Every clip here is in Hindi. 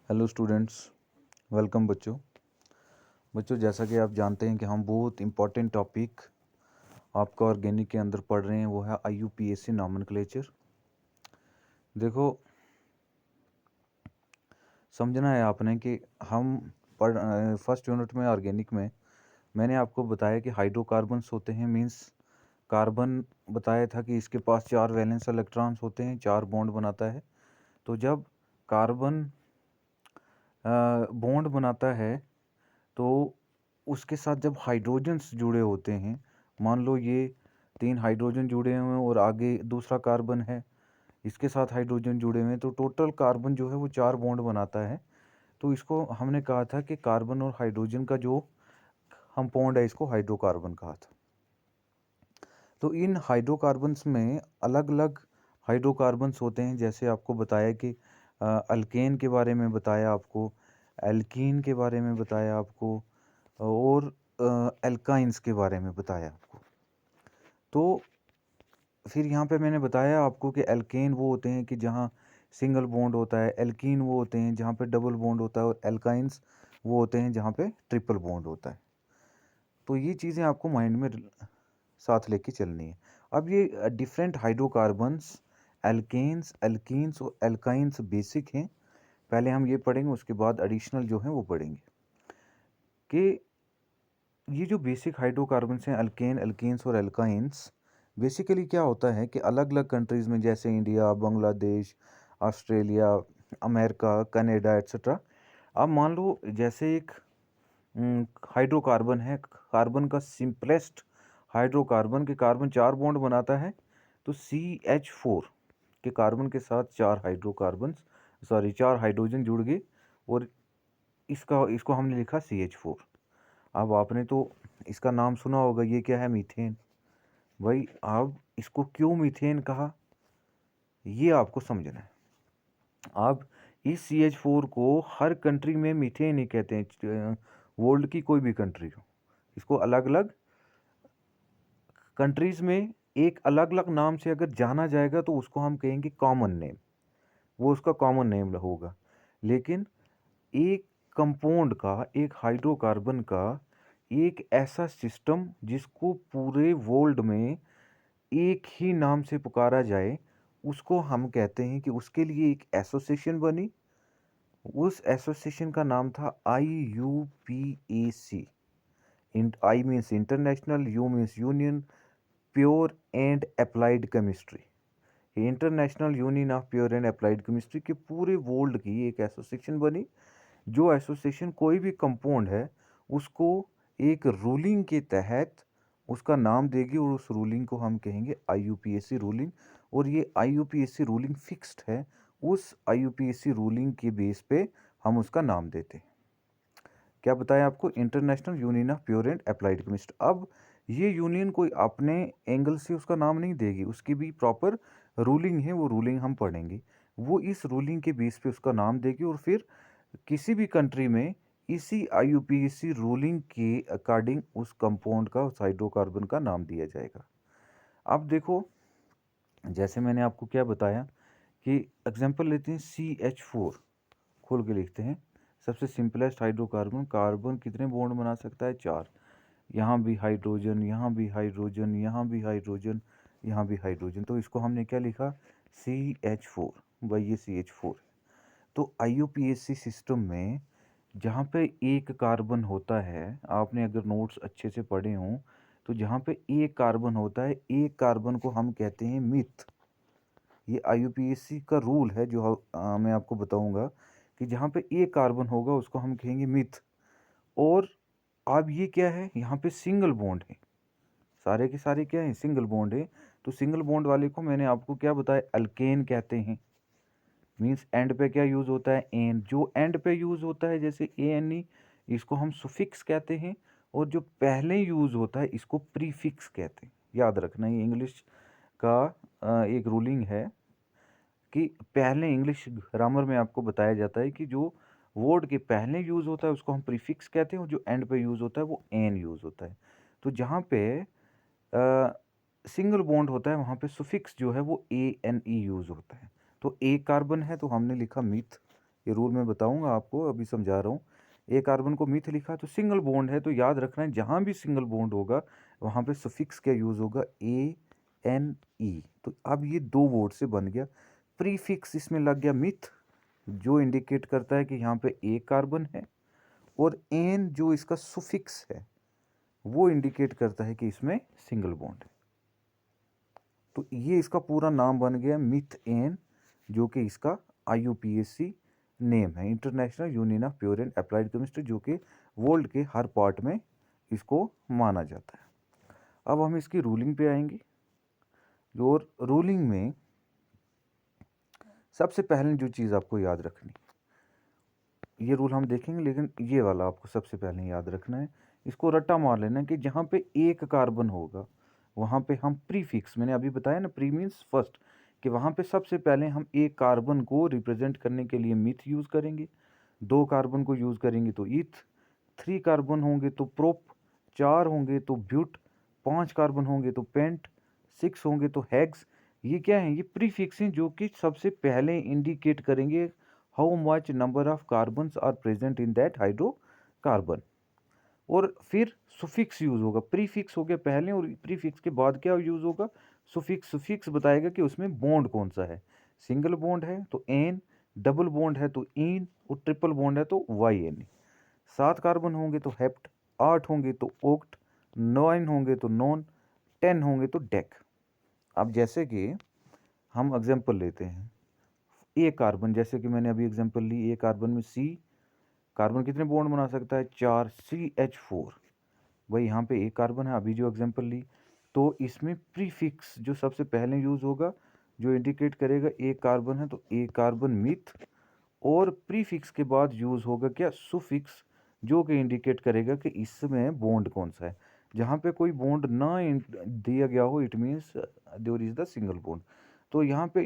हेलो स्टूडेंट्स, वेलकम बच्चों जैसा कि आप जानते हैं कि हम बहुत इम्पोर्टेंट टॉपिक आपका ऑर्गेनिक के अंदर पढ़ रहे हैं, वो है IUPAC नॉमेनक्लेचर। देखो, समझना है आपने कि हम फर्स्ट यूनिट में ऑर्गेनिक में मैंने आपको बताया कि हाइड्रोकार्बन्स होते हैं, मींस कार्बन बताया था कि इसके पास 4 वैलेंस इलेक्ट्रॉन्स होते हैं, 4 बॉन्ड बनाता है। तो जब कार्बन बॉन्ड बनाता है तो उसके साथ जब हाइड्रोजन्स जुड़े होते हैं, मान लो ये 3 हाइड्रोजन जुड़े हुए हैं और आगे दूसरा कार्बन है, इसके साथ हाइड्रोजन जुड़े हुए हैं, तो टोटल कार्बन जो है वो 4 बॉन्ड बनाता है। तो इसको हमने कहा था कि कार्बन और हाइड्रोजन का जो कंपाउंड है इसको हाइड्रोकार्बन कहा था। तो इन हाइड्रोकार्बन्स में अलग अलग हाइड्रोकार्बन्स होते हैं, जैसे आपको बताया कि अल्केन के बारे में बताया आपको, एल्कीन के बारे में बताया आपको, और एल्काइंस के बारे में बताया आपको। तो फिर यहाँ पे मैंने बताया आपको कि एल्केन वो होते हैं कि जहाँ सिंगल बॉन्ड होता है, एल्कीन वो होते हैं जहाँ पे डबल बॉन्ड होता है, और एल्काइंस वो होते हैं जहाँ पे ट्रिपल बॉन्ड होता है। तो ये चीज़ें आपको माइंड में साथ लेके चलनी है। अब ये डिफरेंट हाइड्रोकार्बन्स, एल्केन्स, एल्कीन्स और एल्काइंस बेसिक हैं। पहले हम ये पढ़ेंगे, उसके बाद एडिशनल जो हैं वो पढ़ेंगे। कि ये जो बेसिक हाइड्रोकार्बन्स हैं, अल्केन, एल्कीन्स और एल्काइंस, बेसिकली क्या होता है कि अलग अलग कंट्रीज़ में, जैसे India, Bangladesh, Australia, America, Canada etcetera. अब मान लो जैसे एक हाइड्रोकार्बन है, कार्बन का सिंपलेस्ट हाइड्रोकार्बन के कार्बन 4 बॉन्ड बनाता है, तो CH4 के कार्बन के साथ 4 हाइड्रोजन जुड़ गए और इसको हमने लिखा CH4। अब आपने तो इसका नाम सुना होगा, ये क्या है? मीथेन। भाई, अब इसको क्यों मीथेन कहा, ये आपको समझना है। अब इस CH4 को हर कंट्री में मीथेन ही कहते हैं, वर्ल्ड की कोई भी कंट्री हो, इसको अलग अलग कंट्रीज़ में एक अलग अलग नाम से अगर जाना जाएगा तो उसको हम कहेंगे कॉमन नेम, वो उसका कॉमन नेम होगा। लेकिन एक कंपाउंड का, एक हाइड्रोकार्बन का एक ऐसा सिस्टम जिसको पूरे वर्ल्ड में एक ही नाम से पुकारा जाए, उसको हम कहते हैं कि उसके लिए एक एसोसिएशन बनी। उस एसोसिएशन का नाम था IUPAC। I means international, you means union, pure and applied chemistry. International union of pure and applied chemistry के पूरे वर्ल्ड की एक एसोसिएशन बनी। जो एसोसिएशन कोई भी कंपाउंड है उसको एक रूलिंग के तहत उसका नाम देगी, और उस रूलिंग को हम कहेंगे IUPAC रूलिंग। और ये IUPAC रूलिंग फिक्स्ड है, उस IUPAC रूलिंग के बेस पे हम उसका नाम देते हैं। क्या बताया आपको? International union of pure and applied chemistry. अब ये यूनियन कोई अपने एंगल से उसका नाम नहीं देगी, उसकी भी प्रॉपर रूलिंग है, वो रूलिंग हम पढ़ेंगे। वो इस रूलिंग के बेस पे उसका नाम देगी, और फिर किसी भी कंट्री में इसी IUPAC रूलिंग के अकॉर्डिंग उस कंपाउंड का, उस हाइड्रोकार्बन का नाम दिया जाएगा। अब देखो, जैसे मैंने आपको क्या बताया कि एग्जांपल लेते हैं, CH4 खोल के लिखते हैं। सबसे सिंपलेस्ट हाइड्रोकार्बन, कार्बन कितने बॉन्ड बना सकता है? 4। यहाँ भी हाइड्रोजन, यहाँ भी हाइड्रोजन, यहाँ भी हाइड्रोजन, यहाँ भी हाइड्रोजन, तो इसको हमने क्या लिखा? CH4। भाई ये CH4 है। तो IUPAC सिस्टम में जहाँ पे एक कार्बन होता है, आपने अगर नोट्स अच्छे से पढ़े हों, तो जहाँ पे एक कार्बन होता है, एक कार्बन को हम कहते हैं मिथ। ये IUPAC का रूल है जो मैं आपको बताऊंगा कि जहाँ पे एक कार्बन होगा उसको हम कहेंगे मिथ। और अब ये क्या है? यहाँ पे सिंगल बॉन्ड है, सारे के सारे क्या है? सिंगल बॉन्ड है। तो सिंगल बॉन्ड वाले को मैंने आपको क्या बताया? अल्केन कहते हैं। मीन्स एंड पे क्या यूज़ होता है? एन। जो एंड पे यूज़ होता है जैसे ANE, इसको हम सुफिक्स कहते हैं। और जो पहले यूज़ होता है इसको प्रीफिक्स कहते हैं। याद रखना, ये इंग्लिश का एक रूलिंग है कि पहले इंग्लिश ग्रामर में आपको बताया जाता है कि जो वर्ड के पहले यूज़ होता है उसको हम प्रीफिक्स कहते हैं, और जो एंड पे यूज़ होता है वो एन यूज़ होता है। तो जहाँ पे सिंगल बॉन्ड होता है वहाँ पे सुफिक्स जो है वो ANE यूज़ होता है। तो एक कार्बन है तो हमने लिखा मिथ, ये रूल मैं बताऊंगा आपको, अभी समझा रहा हूँ। ए कार्बन को मिथ लिखा तो सिंगल बॉन्ड है, तो याद रखना है जहाँ भी सिंगल बॉन्ड होगा वहाँ पे सफिक्स क्या यूज़ होगा, ए एन ई। तो अब ये दो वर्ड से बन गया। प्रीफिक्स इसमें लग गया मिथ, जो इंडिकेट करता है कि यहाँ पे एक कार्बन है, और एन जो इसका सुफिक्स है वो इंडिकेट करता है कि इसमें सिंगल बॉन्ड है। तो ये इसका पूरा नाम बन गया मिथ एन, जो कि इसका IUPAC नेम है, international union of pure and applied chemistry, जो कि वर्ल्ड के हर पार्ट में इसको माना जाता है। अब हम इसकी रूलिंग पे आएंगे। और रूलिंग में सबसे पहले जो चीज़ आपको याद रखनी, ये रूल हम देखेंगे, लेकिन ये वाला आपको सबसे पहले याद रखना है, इसको रट्टा मार लेना है कि जहाँ पे एक कार्बन होगा वहाँ पे हम प्रीफिक्स, मैंने अभी बताया ना, प्री मीन्स फर्स्ट, कि वहाँ पे सबसे पहले हम एक कार्बन को रिप्रेजेंट करने के लिए मिथ यूज़ करेंगे, दो कार्बन को यूज़ करेंगे तो ईथ, थ्री कार्बन होंगे तो प्रोप, चार होंगे तो ब्यूट, पांच कार्बन होंगे तो पेंट, सिक्स होंगे तो हेक्स। ये क्या है, ये प्रीफिक्स हैं जो कि सबसे पहले इंडिकेट करेंगे how much number of carbons are present in that hydrocarbon. और फिर सुफिक्स यूज होगा, प्रीफिक्स हो गया पहले और प्रीफिक्स के बाद क्या यूज होगा, सुफिक्स। सुफिक्स बताएगा कि उसमें बॉन्ड कौन सा है, सिंगल बॉन्ड है तो एन, डबल बॉन्ड है तो इन, और ट्रिपल बॉन्ड है तो वाई एन। सात कार्बन होंगे तो हेप्ट, आठ होंगे तो ओक्ट, 9 होंगे तो नॉन, 10 होंगे तो डेक। अब जैसे कि हम एग्जांपल लेते हैं, ए कार्बन, जैसे कि मैंने अभी एग्जांपल ली, ए कार्बन में सी कार्बन कितने बॉन्ड बना सकता है, 4, CH4। भाई यहाँ पे एक कार्बन है, अभी जो एग्जांपल ली, तो इसमें प्रीफिक्स जो सबसे पहले यूज होगा, जो इंडिकेट करेगा एक कार्बन है तो एक कार्बन मिथ, और प्रीफिक्स के बाद यूज होगा क्या, सुफिक्स, जो कि इंडिकेट करेगा कि इसमें बॉन्ड कौन सा है। जहाँ पे कोई बॉन्ड ना दिया गया हो, it means there is the single bond. तो यहाँ पे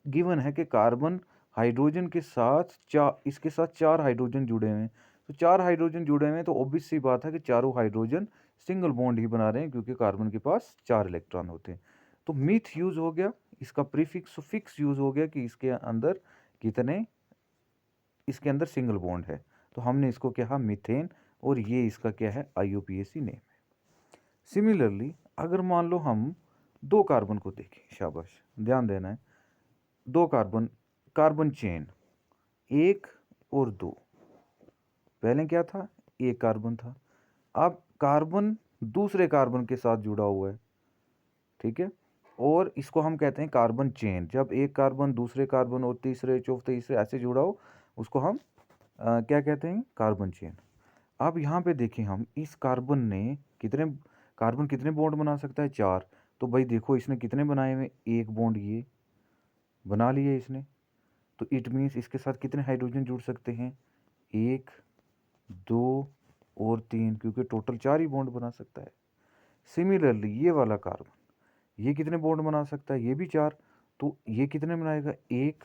गिवन है कि कार्बन हाइड्रोजन के साथ इसके साथ चार हाइड्रोजन जुड़े हुए हैं, तो चार हाइड्रोजन जुड़े हुए हैं, तो ऑब्वियस सी बात है कि चारों हाइड्रोजन सिंगल बॉन्ड ही बना रहे हैं, क्योंकि कार्बन के पास चार इलेक्ट्रॉन होते हैं। तो मीथ यूज हो गया, इसका प्रीफिक्स सुफिक्स यूज हो गया कि इसके अंदर कितने, इसके अंदर सिंगल बॉन्ड है, तो हमने इसको कहा मीथेन, और ये इसका क्या है, IUPAC नेम है। सिमिलरली अगर मान लो हम दो कार्बन को देखें, शाबाश ध्यान देना है, दो कार्बन, कार्बन चेन एक और दो, पहले क्या था, एक कार्बन था, अब कार्बन दूसरे कार्बन के साथ जुड़ा हुआ है, ठीक है, और इसको हम कहते हैं कार्बन चेन। जब एक कार्बन दूसरे कार्बन और तीसरे चौथे तीसरे ऐसे जुड़ा हो, उसको हम क्या कहते हैं, कार्बन चेन। अब यहाँ पे देखें हम, इस कार्बन ने कितने, कार्बन कितने बॉन्ड बना सकता है, चार, तो भाई देखो इसने कितने बनाए हुए, एक बॉन्ड ये बना लिए इसने, तो इट मीन्स इसके साथ कितने हाइड्रोजन जुड़ सकते हैं, एक, दो और तीन, क्योंकि टोटल चार ही बॉन्ड बना सकता है। सिमिलरली ये वाला कार्बन, ये कितने बॉन्ड बना सकता है, ये भी चार, तो ये कितने बनाएगा, एक,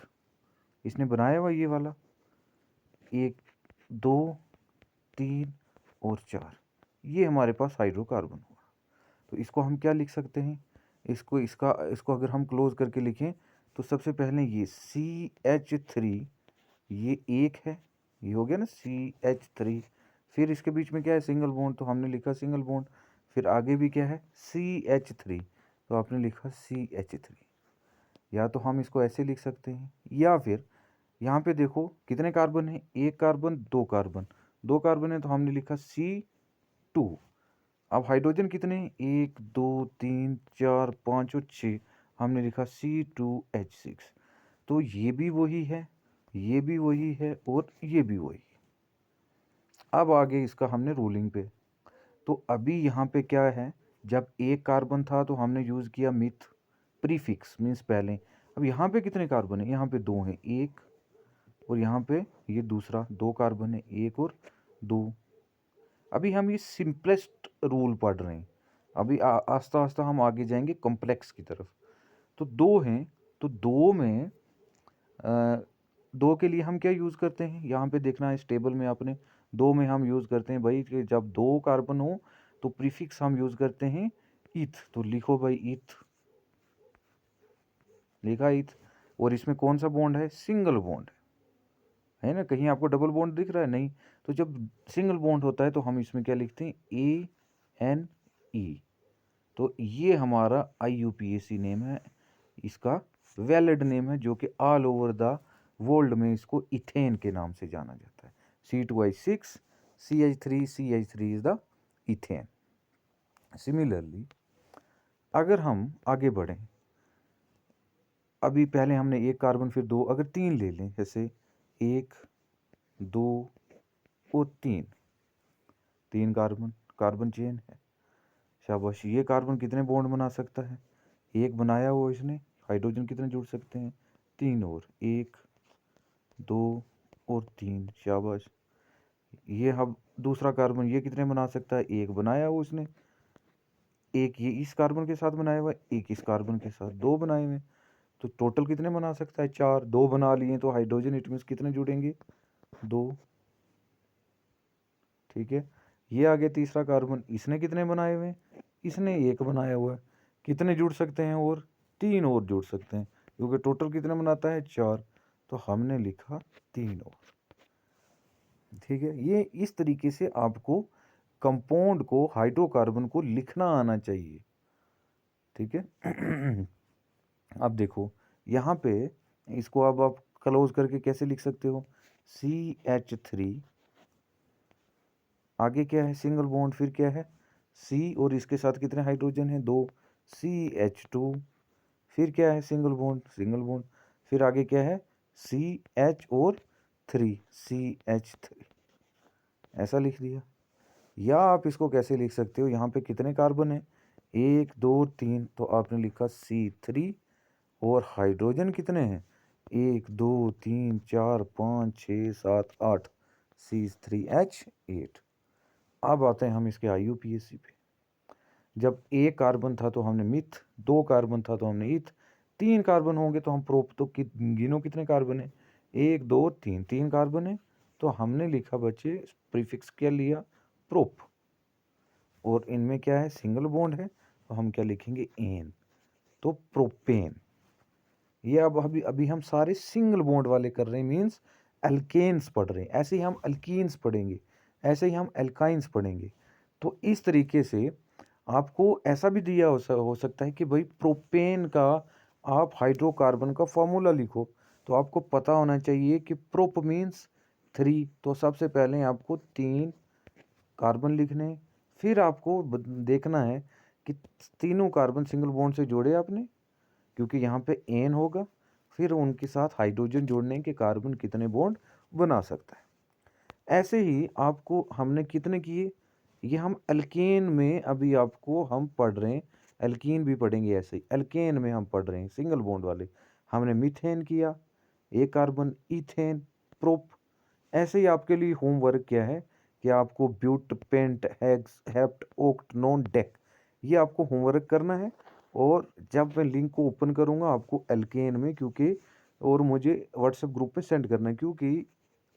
इसने बनाया हुआ ये वाला, एक, दो, तीन और चार, ये हमारे पास हाइड्रोकार्बन हुआ। तो इसको हम क्या लिख सकते हैं, इसको अगर हम क्लोज करके लिखें, तो सबसे पहले ये CH3, ये एक है, ये हो गया ना CH3, फिर इसके बीच में क्या है, सिंगल बॉन्ड, तो हमने लिखा सिंगल बॉन्ड, फिर आगे भी क्या है, CH3, तो आपने लिखा CH3। या तो हम इसको ऐसे लिख सकते हैं, या फिर यहाँ पे देखो कितने कार्बन है, एक कार्बन, दो कार्बन, दो कार्बन है तो हमने लिखा C2। अब हाइड्रोजन कितने हैं, एक, दो, तीन, चार, पाँच और छः, हमने लिखा C2H6। तो ये भी वही है, ये भी वही है, और ये भी वही। अब आगे इसका हमने रूलिंग पे, तो अभी यहाँ पे क्या है, जब एक कार्बन था तो हमने यूज़ किया मिथ, प्रीफिक्स मीन्स पहले। अब यहाँ पे कितने कार्बन है, यहाँ पे दो हैं, एक, और यहाँ पे ये दूसरा, दो कार्बन है, एक और दो। अभी हम ये सिंपलेस्ट रूल पढ़ रहे हैं, अभी आस्ता आस्ता हम आगे जाएंगे कॉम्प्लेक्स की तरफ। तो दो हैं, तो दो में दो के लिए हम क्या यूज़ करते हैं, यहाँ पे देखना है इस टेबल में आपने, दो में हम यूज़ करते हैं भाई कि जब दो कार्बन हो तो प्रीफिक्स हम यूज़ करते हैं ईथ, तो लिखो भाई ईथ, लिखा ईथ, और इसमें कौन सा बॉन्ड है, सिंगल बॉन्ड है, है ना, कहीं आपको डबल बॉन्ड दिख रहा है? नहीं। तो जब सिंगल बॉन्ड होता है तो हम इसमें क्या लिखते हैं? ANE। तो ये हमारा IUPAC नेम है, इसका वैलिड नेम है, जो कि ऑल ओवर द वर्ल्ड में इसको इथेन के नाम से जाना जाता है। C2H6 CH3 CH3 is the ethane. Similarly अगर हम आगे बढ़ें, अभी पहले हमने एक कार्बन फिर दो, अगर तीन ले लें, जैसे 1 2 और 3, तीन कार्बन, कार्बन चेन है। शाबाश। ये कार्बन कितने बॉन्ड बना सकता है? एक बनाया हुआ इसने, हाइड्रोजन कितने जुड़ सकते हैं? 3 और 1 2 और 3। शाबाश। ये अब दूसरा कार्बन, ये कितने बना सकता है? एक बनाया हुआ उसने, एक ये इस कार्बन के साथ बनाया हुआ है, एक इस कार्बन के साथ, दो बनाए हुए। तो टोटल कितने बना सकता है? 4। दो बना लिए तो हाइड्रोजन इट मीन्स कितने जुड़ेंगे? 2। ठीक है। ये आ गया तीसरा कार्बन, इसने कितने बनाए हुए हैं? इसने एक बनाया हुआ है। कितने जुड़ सकते हैं? और 3 और जुड़ सकते हैं, क्योंकि टोटल कितने बनाता है? 4। तो हमने लिखा 3 और। ठीक है। ये इस तरीके से आपको कंपाउंड को, हाइड्रोकार्बन को लिखना आना चाहिए। ठीक है। अब देखो यहाँ पे, इसको अब आप क्लोज करके कैसे लिख सकते हो? CH3, आगे क्या है? सिंगल बॉन्ड, फिर क्या है? C, और इसके साथ कितने हाइड्रोजन हैं? 2। CH2, फिर क्या है? सिंगल बॉन्ड, सिंगल बॉन्ड, फिर आगे क्या है? CH और 3, CH3, ऐसा लिख दिया। या आप इसको कैसे लिख सकते हो? यहाँ पे कितने कार्बन है? 1 2 3, तो आपने लिखा C3, और हाइड्रोजन कितने हैं? 1 2 3 4 5 6 7 8, C3H8। अब आते हैं हम इसके IUPAC पे। जब एक कार्बन था तो हमने मिथ, दो कार्बन था तो हमने इथ, तीन कार्बन होंगे तो हम प्रोप। तो गिनो कितने कार्बन है? 1 2 3, तीन कार्बन है, तो हमने लिखा बच्चे, प्रीफिक्स क्या लिया? प्रोप। और इनमें क्या है? सिंगल बॉन्ड है, तो हम क्या लिखेंगे? एन। तो प्रोपेन। ये अब अभी अभी हम सारे सिंगल बॉन्ड वाले कर रहे हैं, मीन्स एल्केन्स पढ़ रहे हैं। ऐसे ही हम अल्कीन्स पढ़ेंगे, ऐसे ही हम एल्काइंस पढ़ेंगे। तो इस तरीके से आपको ऐसा भी दिया हो सकता है कि भाई प्रोपेन का आप हाइड्रोकार्बन का फॉर्मूला लिखो। तो आपको पता होना चाहिए कि प्रोप मीन्स 3। तो सबसे पहले आपको 3 कार्बन लिखने, फिर आपको देखना है कि तीनों कार्बन सिंगल बॉन्ड से जोड़े आपने, क्योंकि यहाँ पे एन होगा, फिर उनके साथ हाइड्रोजन जोड़ने के कार्बन कितने बॉन्ड बना सकता है। ऐसे ही आपको हमने कितने किए? ये हम अल्केन में अभी आपको हम पढ़ रहे हैं, अल्कीन भी पढ़ेंगे। ऐसे ही अल्केन में हम पढ़ रहे हैं सिंगल बॉन्ड वाले, हमने मीथेन किया, एक कार्बन, इथेन, प्रोप। ऐसे ही आपके लिए होमवर्क क्या है कि आपको but, pent, hex, hept, oct, non, dec, ये आपको होमवर्क करना है। और जब मैं लिंक को ओपन करूंगा आपको एल्केन में, क्योंकि और मुझे व्हाट्सएप ग्रुप में सेंड करना है, क्योंकि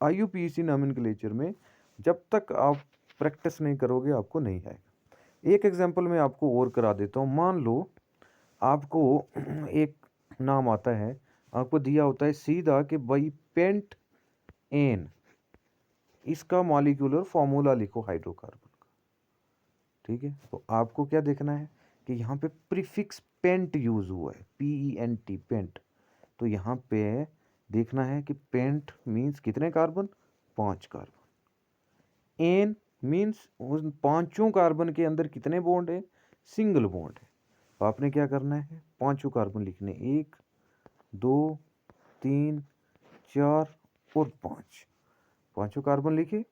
IUPAC नॉमेनक्लेचर में जब तक आप प्रैक्टिस नहीं करोगे आपको नहीं आएगा। एक एग्जांपल मैं आपको और करा देता हूँ। मान लो आपको एक नाम आता है, आपको दिया होता है सीधा कि भाई पेंट एन, इसका मॉलिक्यूलर फॉर्मूला लिखो हाइड्रोकार्बन का। ठीक है। तो आपको क्या देखना है कि यहाँ पे प्रीफिक्स पेंट यूज हुआ है, PENT, पेंट। तो यहाँ पे देखना है कि पेंट मीन्स कितने कार्बन? 5 कार्बन। एन मीन्स उन पांचों कार्बन के अंदर कितने बॉन्ड है? सिंगल बॉन्ड है। तो आपने क्या करना है? पांचों कार्बन लिखने, 1 2 3 4 और 5। पांचों कार्बन लिखे,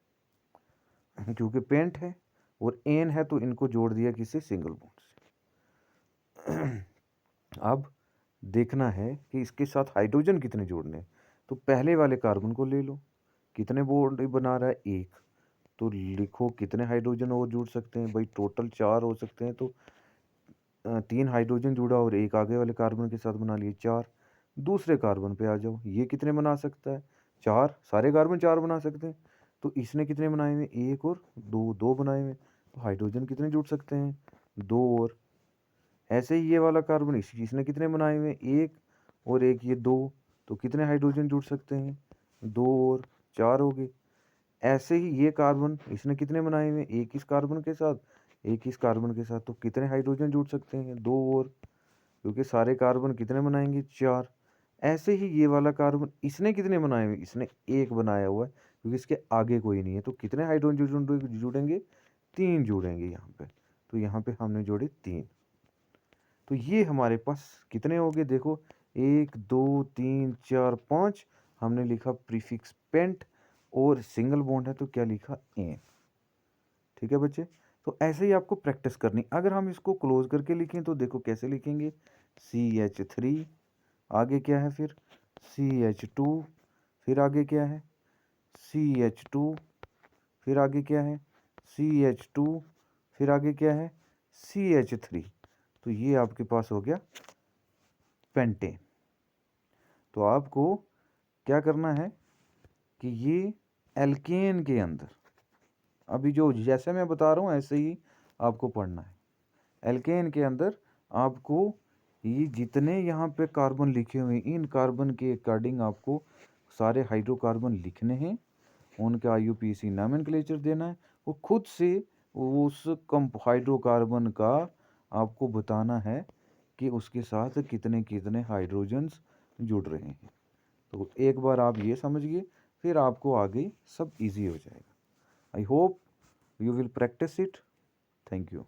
क्योंकि पेंट है और एन है तो इनको जोड़ दिया किसी सिंगल बॉन्ड से। अब देखना है कि इसके साथ हाइड्रोजन कितने जोड़ने हैं। तो पहले वाले कार्बन को ले लो, कितने बॉन्ड बना रहा है? 1। तो लिखो कितने हाइड्रोजन और जुड़ सकते हैं? भाई टोटल 4 हो सकते हैं, तो 3 हाइड्रोजन जुड़ा और एक आगे वाले कार्बन के साथ बना लिए 4। दूसरे कार्बन पे आ जाओ, ये कितने बना सकता है? 4। सारे कार्बन 4 बना सकते हैं। तो इसने कितने बनाए हुए? 1 और 2, 2 बनाए हुए। तो हाइड्रोजन कितने जुड़ सकते हैं? 2 और। ऐसे ही ये वाला कार्बन, इसने कितने बनाए हुए? 1 और 1, ये 2। तो कितने हाइड्रोजन जुड़ सकते हैं? 2 और। 4 हो गए। ऐसे ही ये कार्बन इसने कितने बनाए हुए, एक इस कार्बन के साथ, एक इस कार्बन के साथ, तो कितने हाइड्रोजन जुड़ सकते हैं, 2 और, क्योंकि सारे कार्बन कितने बनाएंगे, 4। ऐसे ही ये वाला कार्बन इसने कितने बनाए हुए, इसने एक बनाया हुआ है, क्योंकि इसके आगे कोई नहीं है, तो कितने हाइड्रोजन जुड़ेंगे, 3 जुड़ेंगे यहाँ पे। तो यहाँ पे हमने जोड़े 3। तो ये हमारे पास कितने हो गए, देखो 1 2 3 4 5, हमने लिखा प्रीफिक्स पेंट, और सिंगल बॉन्ड है तो क्या लिखा, एन। ठीक है बच्चे, तो ऐसे ही आपको प्रैक्टिस करनी। अगर हम इसको क्लोज करके लिखें तो देखो कैसे लिखेंगे, CH3, आगे क्या है फिर CH2, फिर आगे क्या है CH2, फिर आगे क्या है CH2, फिर आगे क्या है CH3। तो ये आपके पास हो गया पेंटेन। तो आपको क्या करना है कि ये एल्केन के अंदर, अभी जो जैसे मैं बता रहा हूँ ऐसे ही आपको पढ़ना है। एल्केन के अंदर आपको ये जितने यहाँ पे कार्बन लिखे हुए हैं, इन कार्बन के अकॉर्डिंग आपको सारे हाइड्रोकार्बन लिखने हैं, उनका IUPAC नॉमेनक्लेचर देना है, वो खुद से उस हाइड्रोकार्बन का आपको बताना है कि उसके साथ कितने कितने हाइड्रोजन्स जुड़ रहे हैं। तो एक बार आप ये समझिए, फिर आपको आगे सब इजी हो जाएगा। I hope you will practice it. Thank you.